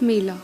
मेला।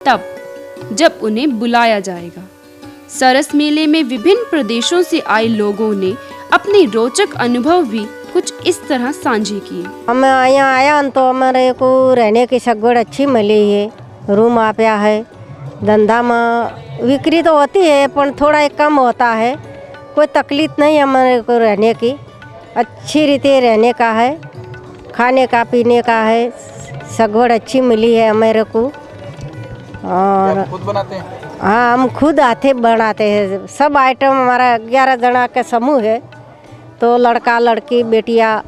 तब जब उन्हें बुलाया जाएगा। सरस मेले में विभिन्न प्रदेशों से आए लोगों ने अपने रोचक अनुभव भी कुछ इस तरह साझे किए। हम यहाँ आया तो हमारे को रहने की सगवड़ अच्छी मिली है, रूम आ गया है, धंधा में बिक्री तो होती है पर थोड़ा कम होता है, कोई तकलीफ नहीं हमारे को रहने की, अच्छी रीति रहने का है, खाने का पीने का है, सगवड़ अच्छी मिली है मेरे को। और आप खुद बनाते हैं? हाँ, हम खुद हाथे बनाते हैं। सब आइटम हमारा 11 जना का समूह है, तो लड़का लड़की बेटियाँ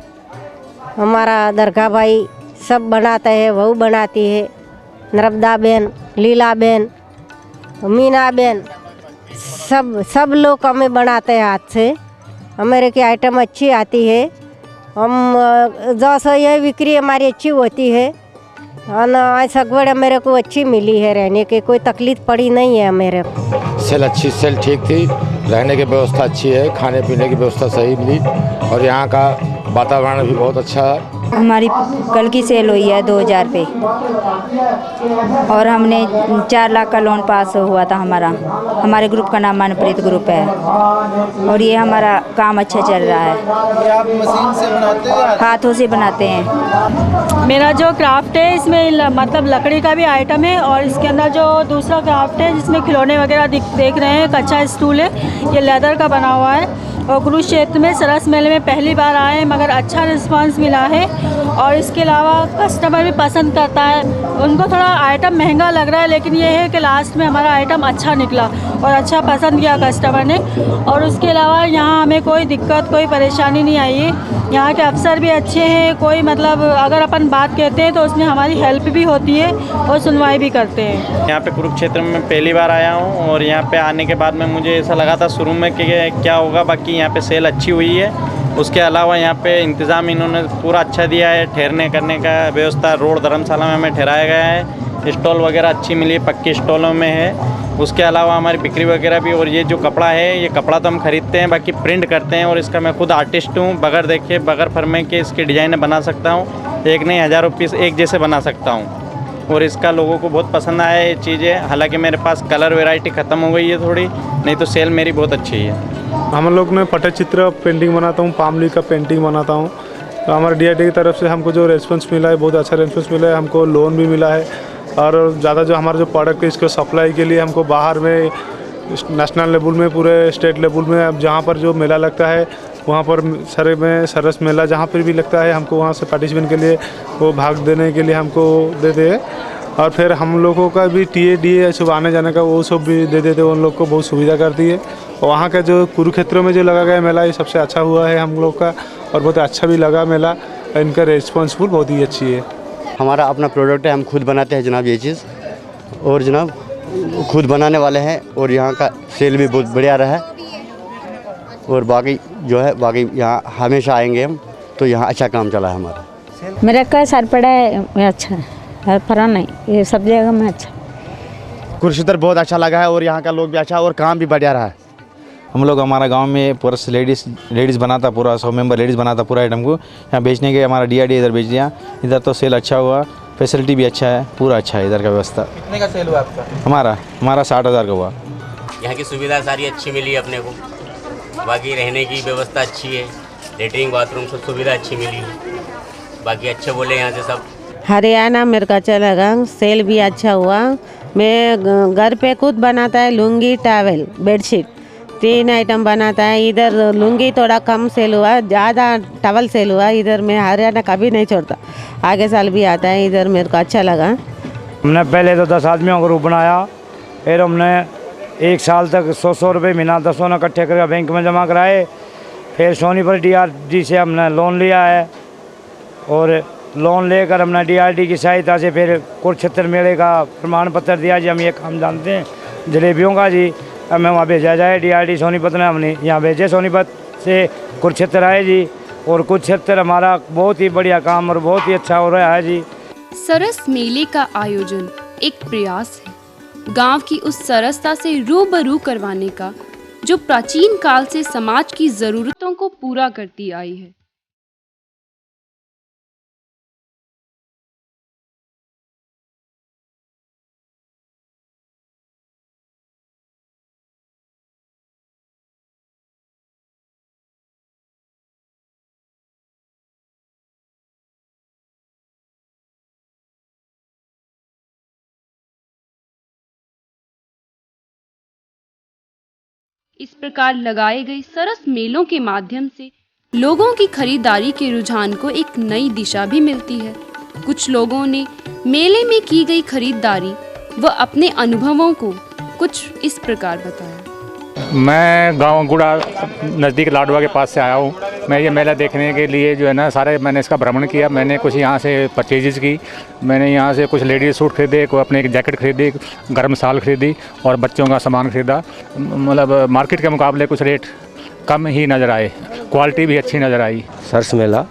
हमारा दरगाह भाई सब बनाते हैं। बहू बनाती है, नर्मदा बहन, लीला बहन, मीना बहन, सब लोग हमें बनाते हैं हाथ से। हमारे की आइटम अच्छी आती है। हम जैसे ये बिक्री हमारी अच्छी होती है और सगवड़ मेरे को अच्छी मिली है, रहने की कोई तकलीफ पड़ी नहीं है मेरे को। सेल ठीक थी, रहने की व्यवस्था अच्छी है, खाने पीने की व्यवस्था सही मिली और यहाँ का वातावरण भी बहुत अच्छा है। हमारी कल की सेल हुई है 2000 पे और हमने 4 लाख का लोन पास हुआ था हमारा। हमारे ग्रुप का नाम मनप्रीत ग्रुप है और ये हमारा काम अच्छा चल रहा है। ये आप मशीन से बनाते हैं? हाथों से बनाते हैं। मेरा जो क्राफ्ट है इसमें मतलब लकड़ी का भी आइटम है और इसके अंदर जो दूसरा क्राफ्ट है जिसमें खिलौने वगैरह देख रहे हैं, एक अच्छा स्टूल है, ये लेदर का बना हुआ है। और कुरुक्षेत्र में सरस मेले में पहली बार आए हैं मगर अच्छा रिस्पांस मिला है और इसके अलावा कस्टमर भी पसंद करता है। उनको थोड़ा आइटम महंगा लग रहा है लेकिन ये है कि लास्ट में हमारा आइटम अच्छा निकला और अच्छा पसंद किया कस्टमर ने। और उसके अलावा यहाँ हमें कोई दिक्कत कोई परेशानी नहीं आई है। यहाँ के अफसर भी अच्छे हैं, कोई मतलब अगर अपन बात कहते हैं तो उसमें हमारी हेल्प भी होती है और सुनवाई भी करते हैं। यहाँ पे कुरुक्षेत्र में पहली बार आया हूँ और यहाँ पे आने के बाद में मुझे ऐसा लगा था शुरू में कि क्या होगा, बाकी यहाँ पे सेल अच्छी हुई है। उसके अलावा यहाँ पे इंतज़ाम इन्होंने पूरा अच्छा दिया है, ठहरने करने का व्यवस्था, रोड धर्मशाला में हमें ठहराया गया है, स्टॉल वगैरह अच्छी मिली, पक्की स्टॉलों में है। उसके अलावा हमारी बिक्री वगैरह भी, और ये जो कपड़ा है ये कपड़ा तो हम खरीदते हैं, बाकी प्रिंट करते हैं और इसका मैं खुद आर्टिस्ट हूँ। बगैर देखे बगैर फरमे के इसकी डिज़ाइनें बना सकता हूँ, एक नहीं हज़ारों पीस एक जैसे बना सकता हूँ और इसका लोगों को बहुत पसंद आया ये चीज़ें। हालांकि मेरे पास कलर वैरायटी ख़त्म हो गई है थोड़ी, नहीं तो सेल मेरी बहुत अच्छी है। हम लोग ने पटचित्र पेंटिंग बनाता हूँ, पामली का पेंटिंग बनाता हूँ। तो हमारे DRD की तरफ से हमको जो रेस्पॉन्स मिला है बहुत अच्छा रेस्पॉन्स मिला है। हमको लोन भी मिला है और ज़्यादा जो हमारा जो प्रोडक्ट है इसको सप्लाई के लिए हमको बाहर में नेशनल लेवल में, पूरे स्टेट लेवल में, अब जहाँ पर जो मेला लगता है वहाँ पर सरस मेला जहाँ पर भी लगता है हमको वहाँ से पार्टिसिपेंट के लिए वो भाग देने के लिए हमको देते हैं। और फिर हम लोगों का भी DA सब आने जाने का वो सब भी दे देते, उन लोग को बहुत सुविधा करती है। और वहाँ का जो कुरुक्षेत्र में जो लगा गया मेला ये सबसे अच्छा हुआ है हम लोग का और बहुत अच्छा भी लगा मेला। इनका रिस्पॉन्सिबल बहुत ही अच्छी है। हमारा अपना प्रोडक्ट है, हम खुद बनाते हैं जनाब ये चीज़, और जनाब खुद बनाने वाले हैं और यहाँ का सेल भी बहुत बढ़िया रहा है। और बाकी जो है बाकी यहाँ हमेशा आएंगे हम, तो यहाँ अच्छा काम चला है हमारा। मेरा का सर पड़ा है अच्छा है, फरा नहीं, ये सब जगह में अच्छा। कुरुक्षेत्र बहुत अच्छा लगा है और यहाँ का लोग भी अच्छा और काम भी बढ़िया रहा है। हम लोग हमारा गांव में पूरा लेडीज़ बनाता, पूरा 100 मेंबर लेडीज़ बनाता पूरा आइटम को यहाँ बेचने के। हमारा DRD इधर बेच दिया, इधर तो सेल अच्छा हुआ, फैसिलिटी भी अच्छा है, पूरा अच्छा है इधर का व्यवस्था। कितने का सेल हुआ आपका? हमारा 60,000 का हुआ। यहाँ की सुविधा सारी अच्छी मिली अपने को, बाकी रहने की व्यवस्था अच्छी है, लेटरिन बाथरूम सब सुविधा अच्छी मिली है, बाकी अच्छे बोले यहाँ से सब। हरियाणा मेरे को अच्छा लगा, सेल भी अच्छा हुआ। मैं घर पे खुद बनाता है लुंगी, टॉवेल, बेडशीट, 3 आइटम बनाता है। इधर लुंगी थोड़ा कम सेल हुआ, ज़्यादा टॉवल सेल हुआ। इधर मैं हरियाणा कभी नहीं छोड़ता, आगे साल भी आता है। इधर मेरे को अच्छा लगा। हमने पहले तो 10 आदमियों का ग्रुप बनाया, फिर हमने 1 साल तक 100 रुपये महीना 10 इकट्ठे करके बैंक में जमा कराए। फिर सोनीपत DRD से हमने लोन लिया है और लोन लेकर हमने DRD की सहायता से फिर कुरुक्षेत्र मेले का प्रमाण पत्र दिया जी। हम ये काम जानते हैं जलेबियों का जी, हमें वहाँ भेजा जाए। DRD सोनीपत ने हमने यहाँ भेजे, सोनीपत से कुरुक्षेत्र आए जी और कुरुक्षेत्र हमारा बहुत ही बढ़िया काम और बहुत ही अच्छा हो रहा है जी। सरस मेले का आयोजन एक प्रयास है गांव की उस सरसता से रूबरू करवाने का जो प्राचीन काल से समाज की जरूरतों को पूरा करती आई है। इस प्रकार लगाए गए सरस मेलों के माध्यम से लोगों की खरीदारी के रुझान को एक नई दिशा भी मिलती है। कुछ लोगों ने मेले में की गई खरीदारी व अपने अनुभवों को कुछ इस प्रकार बताया। मैं गांव गुड़ा नज़दीक लाडवा के पास से आया हूँ। मैं ये मेला देखने के लिए जो है ना सारे मैंने इसका भ्रमण किया। मैंने कुछ यहाँ से परचेजेस की। मैंने यहाँ से कुछ लेडीज सूट खरीदे, कोई अपने एक जैकेट खरीदी, गर्म साल खरीदी और बच्चों का सामान खरीदा। मतलब मार्केट के मुकाबले कुछ रेट कम ही नज़र आए, क्वालिटी भी अच्छी नज़र आई। सरस मेला,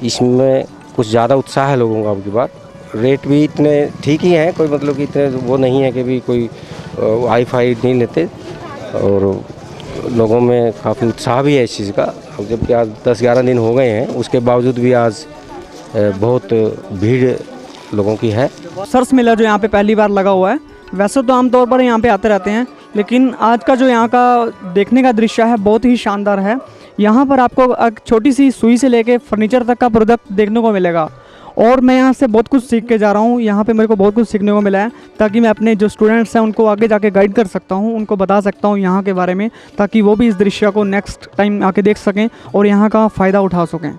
इसमें कुछ ज़्यादा उत्साह है लोगों का। आपकी बात रेट भी इतने ठीक ही हैं, कोई मतलब कि इतने वो नहीं है कि भी कोई हाई फाई नहीं लेते और लोगों में काफ़ी उत्साह भी है इस चीज़ का। अब जबकि आज 10-11 दिन हो गए हैं, उसके बावजूद भी आज बहुत भीड़ लोगों की है। सरस मेला जो यहाँ पे पहली बार लगा हुआ है, वैसे तो आमतौर पर यहाँ पे आते रहते हैं, लेकिन आज का जो यहाँ का देखने का दृश्य है बहुत ही शानदार है। यहाँ पर आपको एक छोटी सी सुई से लेके फर्नीचर तक का प्रोडक्ट देखने को मिलेगा और मैं यहाँ से बहुत कुछ सीख के जा रहा हूँ। यहाँ पे मेरे को बहुत कुछ सीखने को मिला है ताकि मैं अपने जो स्टूडेंट्स हैं उनको आगे जाके गाइड कर सकता हूँ, उनको बता सकता हूँ यहाँ के बारे में, ताकि वो भी इस दृश्य को नेक्स्ट टाइम आके देख सकें और यहाँ का फ़ायदा उठा सकें।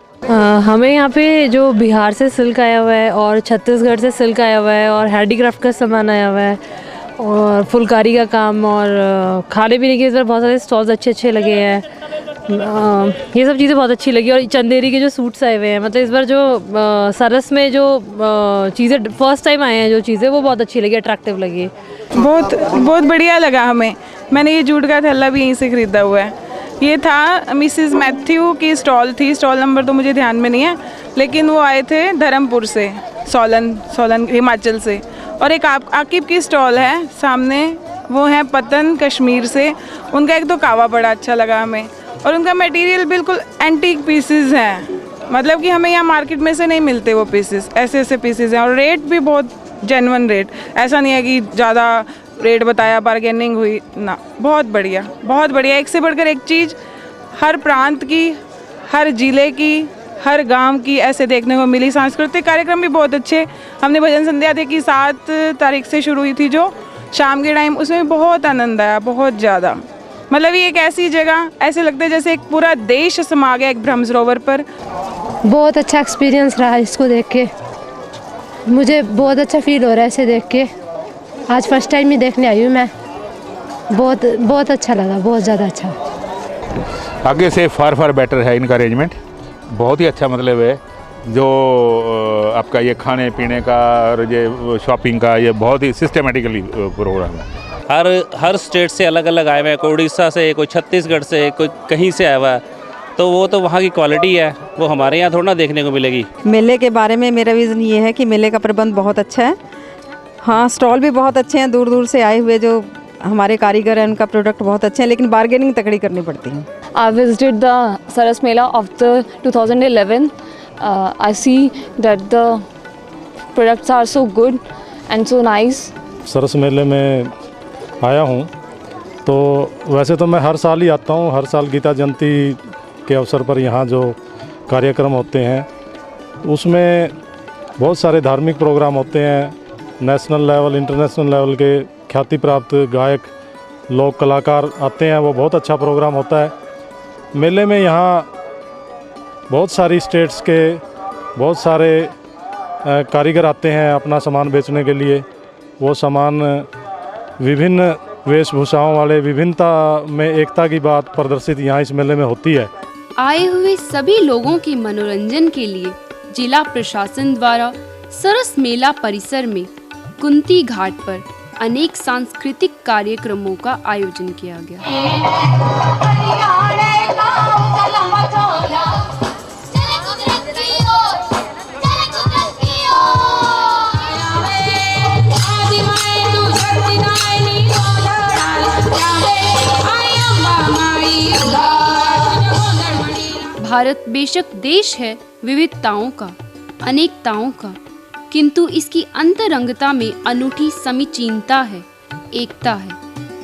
हमें यहाँ पे जो बिहार से सिल्क आया हुआ है और छत्तीसगढ़ से सिल्क आया हुआ है और हैंडीक्राफ्ट का सामान आया हुआ है और फुलकारी का काम और खाने पीने के इस बार बहुत सारे स्टॉल्स अच्छे लगे हैं। ये सब चीज़ें बहुत अच्छी लगी और चंदेरी के जो सूट्स आए हुए हैं, मतलब इस बार जो सरस में जो चीज़ें फर्स्ट टाइम आए हैं, जो चीज़ें वो बहुत अच्छी लगी, अट्रैक्टिव लगी। बहुत बढ़िया लगा हमें। मैंने ये जूट का थैला भी यहीं से ख़रीदा हुआ है। ये था मिसेस मैथ्यू की स्टॉल थी, स्टॉल नंबर तो मुझे ध्यान में नहीं है, लेकिन वो आए थे धर्मपुर से, सोलन हिमाचल से। और एक आकिब की स्टॉल है सामने, वो है पतन कश्मीर से। उनका एक तो कावा बड़ा अच्छा लगा हमें और उनका मटेरियल बिल्कुल एंटीक पीसेस हैं, मतलब कि हमें यहाँ मार्केट में से नहीं मिलते वो पीसेस, ऐसे पीसेस हैं और रेट भी बहुत जेन्युइन रेट। ऐसा नहीं है कि ज़्यादा रेट बताया, बार्गेनिंग हुई ना। बहुत बढ़िया, एक से बढ़कर एक चीज़, हर प्रांत की, हर ज़िले की, हर गांव की ऐसे देखने को मिली। सांस्कृतिक कार्यक्रम भी बहुत अच्छे। हमने भजन संध्या देखी 7 तारीख से शुरू हुई थी जो शाम के टाइम, उसमें बहुत आनंद आया, बहुत ज़्यादा। मतलब ये एक ऐसी जगह, ऐसे लगता है जैसे एक पूरा देश समा गया एक ब्रह्म सरोवर पर। बहुत अच्छा एक्सपीरियंस रहा इसको देख के, मुझे बहुत अच्छा फील हो रहा है इसे देख के। आज फर्स्ट टाइम ही देखने आई हूँ मैं, बहुत अच्छा लगा, बहुत ज़्यादा अच्छा। आगे से फार बेटर है इनका अरेंजमेंट, बहुत ही अच्छा। मतलब है जो आपका ये खाने पीने का और ये शॉपिंग का, ये बहुत ही सिस्टमेटिकली प्रोग्राम है। हर स्टेट से अलग अलग आए हुए हैं, कोई उड़ीसा से, कोई छत्तीसगढ़ से, कोई कहीं से आया हुआ है, तो वो तो वहाँ की क्वालिटी है, वो हमारे यहाँ थोड़ा ना देखने को मिलेगी। मेले के बारे में मेरा विज़न ये है कि मेले का प्रबंध बहुत अच्छा है। हाँ, स्टॉल भी बहुत अच्छे हैं, दूर दूर से आए हुए जो हमारे कारीगर हैं उनका प्रोडक्ट बहुत अच्छे हैं, लेकिन बार्गेनिंग तकड़ी करनी पड़ती है। I visited the Saras Mela of the 2011. I see that the products are so good and so nice. सरस मेले में आया हूँ तो वैसे तो मैं हर साल ही आता हूँ। हर साल गीता जयंती के अवसर पर यहाँ जो कार्यक्रम होते हैं उसमें बहुत सारे धार्मिक प्रोग्राम होते हैं। नेशनल लेवल, इंटरनेशनल लेवल के ख्याति प्राप्त गायक, लोक कलाकार आते हैं, वो बहुत अच्छा प्रोग्राम होता है। मेले में यहाँ बहुत सारी स्टेट्स के बहुत सारे कारीगर आते हैं अपना सामान बेचने के लिए। वो सामान विभिन्न वेशभूषाओं वाले, विभिन्नता में एकता की बात प्रदर्शित यहाँ इस मेले में होती है। आए हुए सभी लोगों के मनोरंजन के लिए जिला प्रशासन द्वारा सरस मेला परिसर में कुंती घाट पर अनेक सांस्कृतिक कार्यक्रमों का आयोजन किया गया। भारत बेशक देश है विविधताओं का, अनेकताओं का, किंतु इसकी अंतरंगता में अनूठी समीचीनता है, एकता है।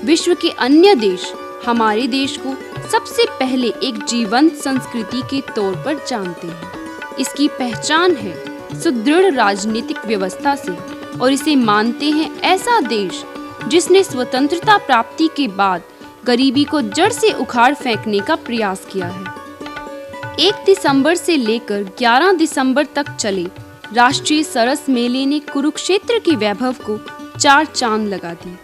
विश्व के अन्य देश हमारे देश को सबसे पहले एक जीवंत संस्कृति के तौर पर जानते हैं। इसकी पहचान है सुदृढ़ राजनीतिक व्यवस्था से और इसे मानते हैं ऐसा देश जिसने स्वतंत्रता प्राप्ति के बाद गरीबी को जड़ से उखाड़ फेंकने का प्रयास किया है। 1 दिसंबर से लेकर 11 दिसंबर तक चले राष्ट्रीय सरस मेले ने कुरुक्षेत्र के वैभव को 4 चांद लगा दिए।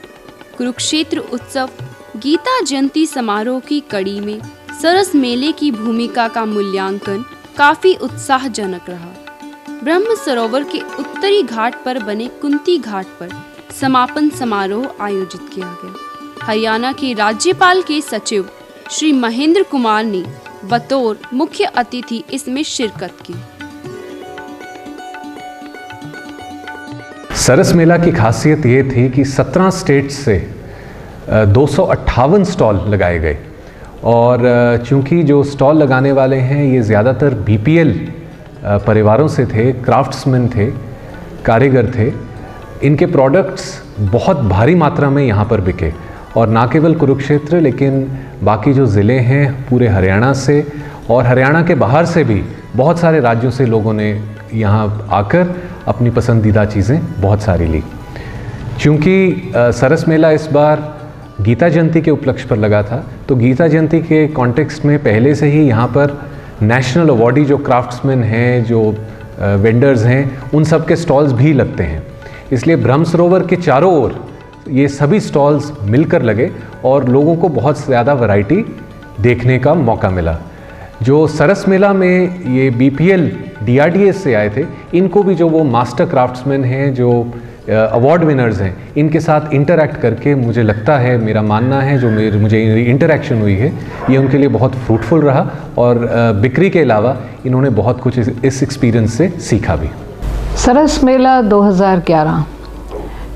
कुरुक्षेत्र उत्सव गीता जयंती समारोह की कड़ी में सरस मेले की भूमिका का मूल्यांकन काफी उत्साहजनक रहा। ब्रह्म सरोवर के उत्तरी घाट पर बने कुंती घाट पर समापन समारोह आयोजित किया गया। हरियाणा के राज्यपाल के सचिव श्री महेंद्र कुमार ने बतौर मुख्य अतिथि इसमें शिरकत की। सरस मेला की खासियत ये थी कि 17 स्टेट्स से 258 स्टॉल लगाए गए और चूंकि जो स्टॉल लगाने वाले हैं ये ज़्यादातर बीपीएल परिवारों से थे, क्राफ्ट्समैन थे, कारीगर थे। इनके प्रोडक्ट्स बहुत भारी मात्रा में यहाँ पर बिके और ना केवल कुरुक्षेत्र लेकिन बाकी जो ज़िले हैं पूरे हरियाणा से और हरियाणा के बाहर से भी बहुत सारे राज्यों से लोगों ने यहाँ आकर अपनी पसंदीदा चीज़ें बहुत सारी ली। चूँकि सरस मेला इस बार गीता जयंती के उपलक्ष्य पर लगा था तो गीता जयंती के कॉन्टेक्स्ट में पहले से ही यहाँ पर नेशनल अवॉर्डी जो क्राफ्ट्समैन हैं, जो वेंडर्स हैं, उन सब के स्टॉल्स भी लगते हैं। इसलिए ब्रह्म सरोवर के चारों ओर ये सभी स्टॉल्स मिलकर लगे और लोगों को बहुत ज़्यादा वैरायटी देखने का मौका मिला। जो सरस मेला में ये बीपीएल डीआरडीएस से आए थे, इनको भी जो वो मास्टर क्राफ्ट्समैन हैं, जो अवार्ड विनर्स हैं, इनके साथ इंटरैक्ट करके मुझे लगता है, मेरा मानना है, जो मुझे इंटरैक्शन हुई है, ये उनके लिए बहुत फ्रूटफुल रहा और बिक्री के अलावा इन्होंने बहुत कुछ इस एक्सपीरियंस से सीखा भी। सरस मेला 2011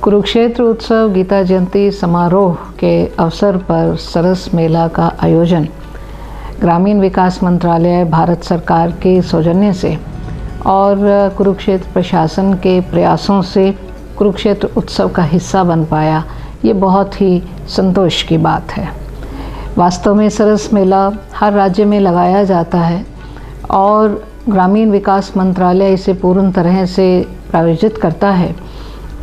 कुरुक्षेत्र उत्सव गीता जयंती समारोह के अवसर पर सरस मेला का आयोजन ग्रामीण विकास मंत्रालय, भारत सरकार के सौजन्य से और कुरुक्षेत्र प्रशासन के प्रयासों से कुरुक्षेत्र उत्सव का हिस्सा बन पाया, ये बहुत ही संतोष की बात है। वास्तव में सरस मेला हर राज्य में लगाया जाता है और ग्रामीण विकास मंत्रालय इसे पूर्ण तरह से प्रायोजित करता है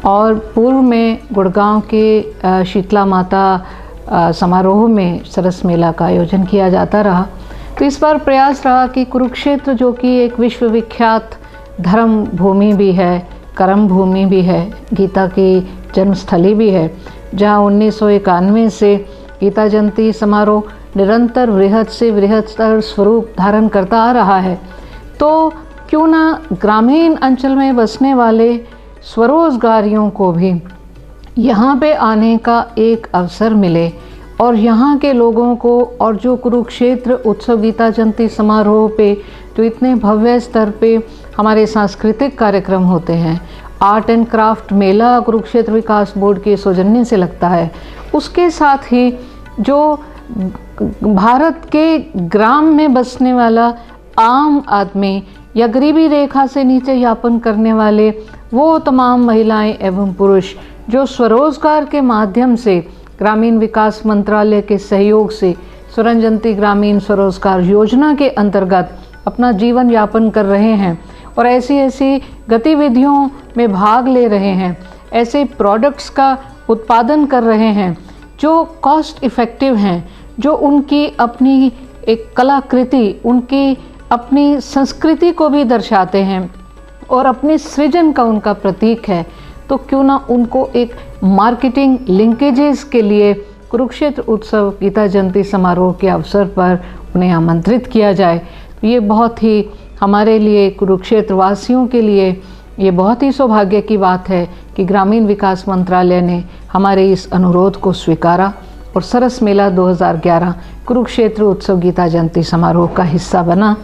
और पूर्व में गुड़गांव के शीतला माता समारोह में सरस मेला का आयोजन किया जाता रहा। तो इस बार प्रयास रहा कि कुरुक्षेत्र, जो कि एक विश्वविख्यात धर्म भूमि भी है, कर्म भूमि भी है, गीता की जन्मस्थली भी है, जहाँ 1991 से गीता जयंती समारोह निरंतर वृहद से बृहत्तर स्वरूप धारण करता आ रहा है, तो क्यों ना ग्रामीण अंचल में बसने वाले स्वरोजगारियों को भी यहाँ पे आने का एक अवसर मिले और यहाँ के लोगों को, और जो कुरुक्षेत्र उत्सव गीता जयंती समारोह पे जो इतने भव्य स्तर पे हमारे सांस्कृतिक कार्यक्रम होते हैं, art and craft Mela Kurukshetra Vikas board के सौजन्य से लगता है, उसके साथ ही जो भारत के ग्राम में बसने वाला आम आदमी या गरीबी रेखा से नीचे यापन करने वाले वो तमाम महिलाएं एवं पुरुष जो स्वरोजगार के माध्यम से ग्रामीण विकास मंत्रालय के सहयोग से स्वरंजयंती ग्रामीण स्वरोजगार योजना के अंतर्गत अपना जीवन यापन कर रहे हैं और ऐसी ऐसी गतिविधियों में भाग ले रहे हैं, ऐसे प्रोडक्ट्स का उत्पादन कर रहे हैं जो कॉस्ट इफ़ेक्टिव हैं, जो उनकी अपनी एक कलाकृति, उनकी अपनी संस्कृति को भी दर्शाते हैं और अपने सृजन का उनका प्रतीक है, तो क्यों ना उनको एक मार्केटिंग लिंकेजेस के लिए कुरुक्षेत्र उत्सव गीता जयंती समारोह के अवसर पर उन्हें आमंत्रित किया जाए। ये बहुत ही हमारे लिए, कुरुक्षेत्र वासियों के लिए ये बहुत ही सौभाग्य की बात है कि ग्रामीण विकास मंत्रालय ने हमारे इस अनुरोध को स्वीकारा और सरस मेला 2011 कुरुक्षेत्र उत्सव गीता जयंती समारोह का हिस्सा बना,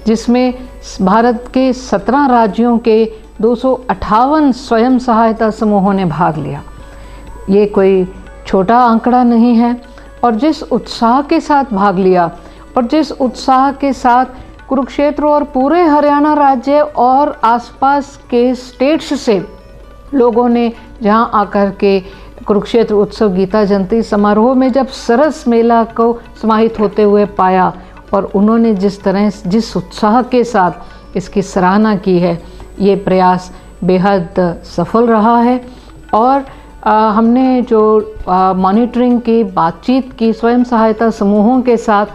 जिसमें भारत के 17 राज्यों के 258 स्वयं सहायता समूहों ने भाग लिया। ये कोई छोटा आंकड़ा नहीं है और जिस उत्साह के साथ भाग लिया और जिस उत्साह के साथ कुरुक्षेत्र और पूरे हरियाणा राज्य और आसपास के स्टेट्स से लोगों ने जहां आकर के कुरुक्षेत्र उत्सव गीता जयंती समारोह में जब सरस मेला को समाहित होते हुए पाया और उन्होंने जिस उत्साह के साथ इसकी सराहना की है, ये प्रयास बेहद सफल रहा है। और हमने जो मॉनिटरिंग की बातचीत की स्वयं सहायता समूहों के साथ,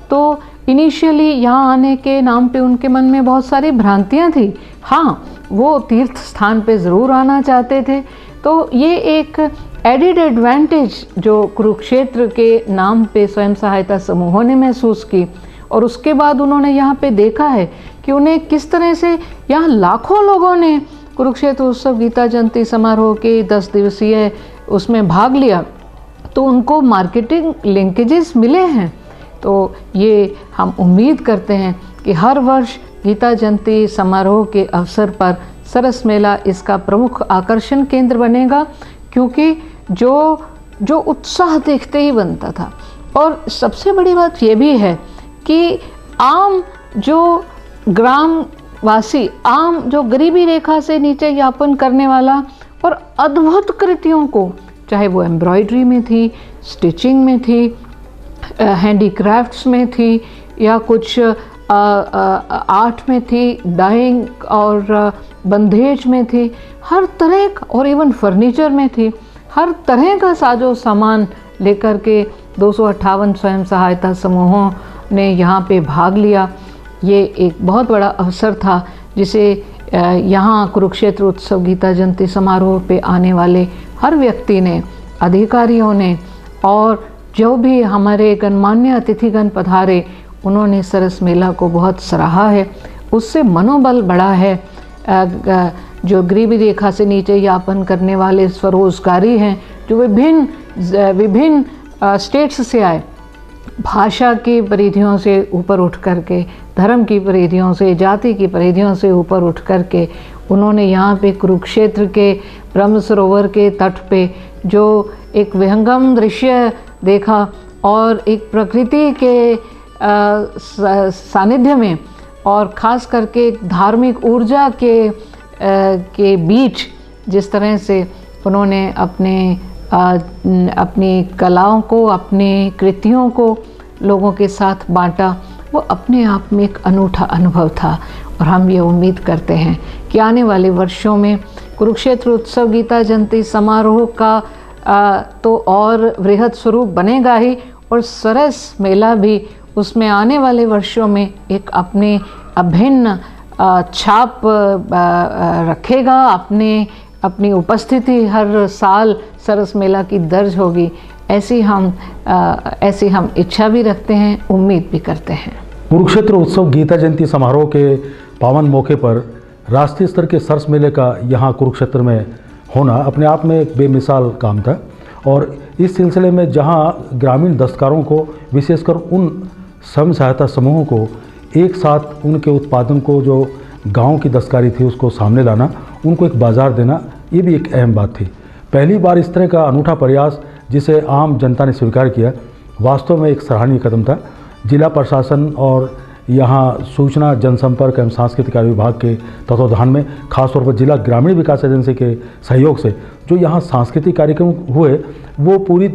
तो इनिशियली यहाँ आने के नाम पे उनके मन में बहुत सारी भ्रांतियाँ थी। हाँ, वो तीर्थ स्थान पे ज़रूर आना चाहते थे। तो ये एक एडिड एडवांटेज जो कुरुक्षेत्र के नाम पे स्वयं सहायता समूहों ने महसूस की, और उसके बाद उन्होंने यहाँ पे देखा है कि उन्हें किस तरह से यहाँ लाखों लोगों ने कुरुक्षेत्र उत्सव गीता जयंती समारोह के 10 दिवसीय उसमें भाग लिया, तो उनको मार्केटिंग लिंकेजेस मिले हैं। तो ये हम उम्मीद करते हैं कि हर वर्ष गीता जयंती समारोह के अवसर पर सरस मेला इसका प्रमुख आकर्षण केंद्र बनेगा, क्योंकि जो उत्साह देखते ही बनता था। और सबसे बड़ी बात ये भी है कि आम जो ग्रामवासी, आम जो गरीबी रेखा से नीचे यापन करने वाला और अद्भुत कृतियों को, चाहे वो एम्ब्रॉयडरी में थी, स्टिचिंग में थी, हैंडीक्राफ्ट्स में थी, या कुछ आर्ट में थी, डाइंग और बंधेज में थी, हर तरह का, और इवन फर्नीचर में थी, हर तरह का साजो सामान लेकर के 258 स्वयं सहायता समूहों ने यहाँ पे भाग लिया। ये एक बहुत बड़ा अवसर था जिसे यहाँ कुरुक्षेत्र उत्सव गीता जयंती समारोह पे आने वाले हर व्यक्ति ने, अधिकारियों ने, और जो भी हमारे गणमान्य अतिथिगण पधारे, उन्होंने सरस मेला को बहुत सराहा है। उससे मनोबल बढ़ा है। जो गरीबी रेखा से नीचे यापन करने वाले स्वरोजगारी हैं, जो विभिन्न स्टेट्स से आए, भाषा की परिधियों से ऊपर उठ करके, धर्म की परिधियों से, जाति की परिधियों से ऊपर उठ करके, उन्होंने यहाँ पे कुरुक्षेत्र के ब्रह्म सरोवर के तट पे जो एक विहंगम दृश्य देखा, और एक प्रकृति के सानिध्य में, और ख़ास करके धार्मिक ऊर्जा के बीच जिस तरह से उन्होंने अपनी कलाओं को, अपनी कृतियों को लोगों के साथ बांटा, वो अपने आप में एक अनूठा अनुभव था। और हम ये उम्मीद करते हैं कि आने वाले वर्षों में कुरुक्षेत्र उत्सव गीता जयंती समारोह का तो और वृहद स्वरूप बनेगा ही, और सरस मेला भी उसमें आने वाले वर्षों में एक अपने अभिन्न छाप रखेगा। अपनी उपस्थिति हर साल सरस मेला की दर्ज होगी, ऐसी हम इच्छा भी रखते हैं, उम्मीद भी करते हैं। कुरुक्षेत्र उत्सव गीता जयंती समारोह के पावन मौके पर राष्ट्रीय स्तर के सरस मेले का यहाँ कुरुक्षेत्र में होना अपने आप में एक बेमिसाल काम था। और इस सिलसिले में जहाँ ग्रामीण दस्तकारों को, विशेषकर उन स्वयं सहायता समूहों को एक साथ उनके उत्पादन को, जो गांव की दस्तकारी थी, उसको सामने लाना, उनको एक बाज़ार देना, ये भी एक अहम बात थी। पहली बार इस तरह का अनूठा प्रयास जिसे आम जनता ने स्वीकार किया, वास्तव में एक सराहनीय कदम था। जिला प्रशासन और यहाँ सूचना जनसंपर्क एवं सांस्कृतिक कार्य विभाग के तत्वावधान में, खासतौर पर जिला ग्रामीण विकास एजेंसी के सहयोग से जो यहाँ सांस्कृतिक कार्यक्रम हुए, वो पूरी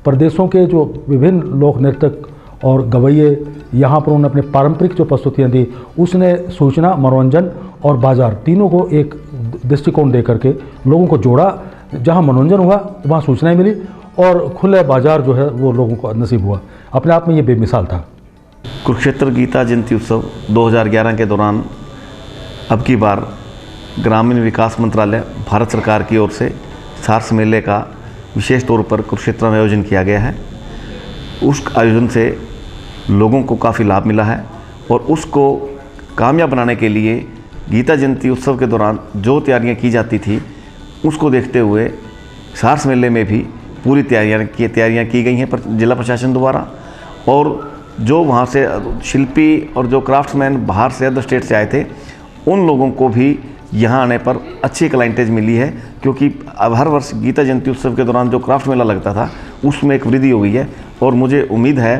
प्रदेशों के जो विभिन्न लोक नृतक और गवैये यहाँ पर उन्होंने अपने पारंपरिक जो प्रस्तुतियाँ दी, उसने सूचना, मनोरंजन और बाज़ार तीनों को एक दृष्टिकोण दे करके लोगों को जोड़ा। जहाँ मनोरंजन हुआ वहाँ सूचनाएं मिली, और खुले बाज़ार जो है वो लोगों को नसीब हुआ। अपने आप में ये बेमिसाल था। कुरुक्षेत्र गीता जयंती उत्सव 2011 के दौरान अब की बार ग्रामीण विकास मंत्रालय, भारत सरकार की ओर से सरस मेले का विशेष तौर पर कुरुक्षेत्र में आयोजन किया गया है। उस आयोजन से लोगों को काफ़ी लाभ मिला है, और उसको कामयाब बनाने के लिए गीता जयंती उत्सव के दौरान जो तैयारियां की जाती थी, उसको देखते हुए सरस मेले में भी पूरी तैयारियां की गई हैं जिला प्रशासन द्वारा। और जो वहाँ से शिल्पी और जो क्राफ्ट्समैन बाहर से, अदर स्टेट से आए थे, उन लोगों को भी यहाँ आने पर अच्छी क्लाइंटेज मिली है, क्योंकि अब हर वर्ष गीता जयंती उत्सव के दौरान जो क्राफ्ट मेला लगता था, उसमें एक वृद्धि हो गई है। और मुझे उम्मीद है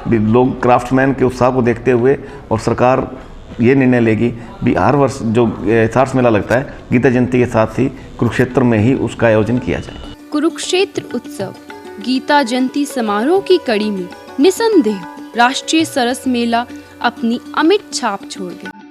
कि लोग क्राफ्ट्समैन के उत्साह को देखते हुए, और सरकार ये निर्णय लेगी भी हर वर्ष जो सरस मेला लगता है, गीता जयंती के साथ ही कुरुक्षेत्र में ही उसका आयोजन किया जाए। कुरुक्षेत्र उत्सव गीता जयंती समारोह की कड़ी में निसंदेह राष्ट्रीय सरस मेला अपनी अमिट छाप छोड़ गया।